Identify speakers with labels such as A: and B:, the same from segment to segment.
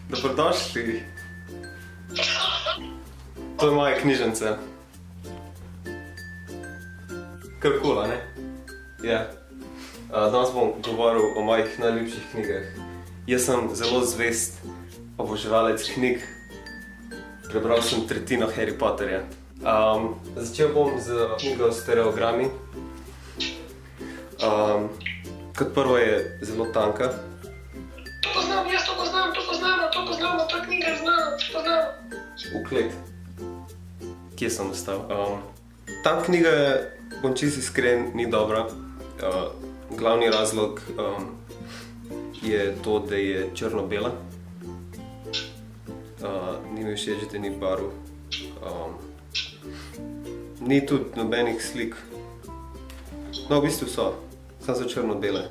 A: Dobrodošli. To je moja knjižnica. Kar kul, a ne? Ja. Danes bom govoril o mojih najljubših knjigah. Jaz sem zelo zvest oboževalec knjig. Prebral sem tretjino Harry Potterja. Začel bom z knjigo Stereogrami. Kot prvo je zelo tanka.
B: To poznam, jaz to poznam, ta knjiga je znana, to poznam.
A: Uklet. Kje sem ostal? Ta knjiga, bom čisto iskren, ni dobra. Glavni razlog je to, da je črno-bela. Ni mi všeč, da ni barv. Ni tudi nobenih slik. No, v bistvu so, samo so črno-bele.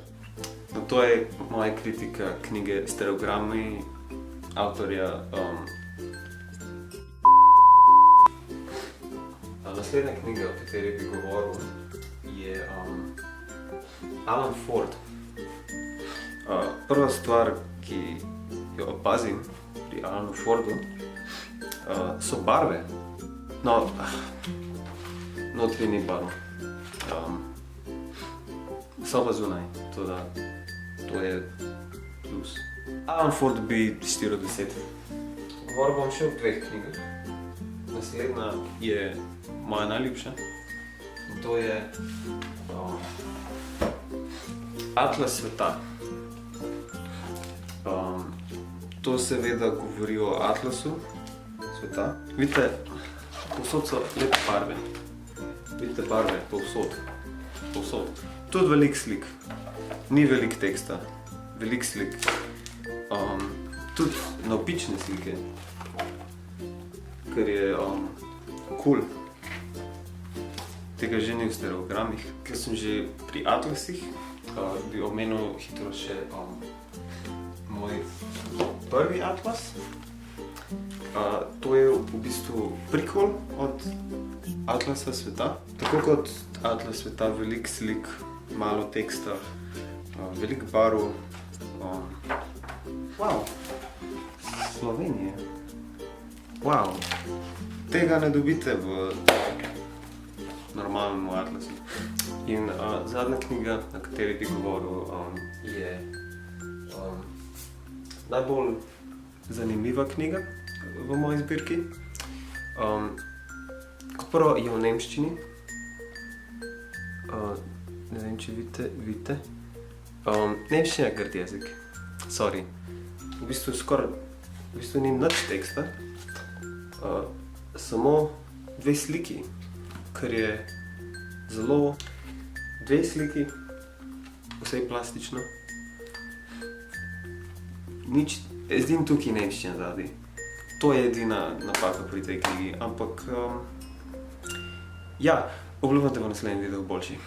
A: To je moja kritika knjige Stereogrami avtorja. Naslednja knjiga, o kateri bi govoril, je Alan Ford. Prva stvar, ki jo opazim pri Alanu Fordu, so barve. No, notri ni barv. So pa zunaj, to je plus. Alan Ford bi 4 od 10. Govoril bom še o 2 knjigah. Naslednja je moja najljubša. In to je Atlas sveta. To seveda govori o atlasu sveta. Vidite, povsod so lepe barve. Vidite barve povsod. Tudi veliko slik. Ni veliko teksta. Veliko slik. Tudi navpične slike. Ker je cool. Tega že ni v stereogramih. Ker sem že pri atlasih, bi omenil hitro še moj prvi atlas. To je v bistvu prequel od Atlasa sveta. Tako kot Atlas sveta, veliko slik, malo teksta, veliko barv. Wow! Slovenija. Wow! Tega ne dobite v normalnem atlasu. In zadnja knjiga, na kateri bi govoril, je najbolj zanimiva knjiga v moji zbirki. Kot prvo je v nemščini. Ne vem, če vidite. Nemščina je grd jezik. Sorry. V bistvu ni nič teksta. Samo 2 sliki, kar je zelo 2 sliki, vse je plastično. Nič, edino tukaj nemščina zadaj. To je edina napaka pri tej knjigi, ampak ja, obljubim, da bo naslednji video boljši.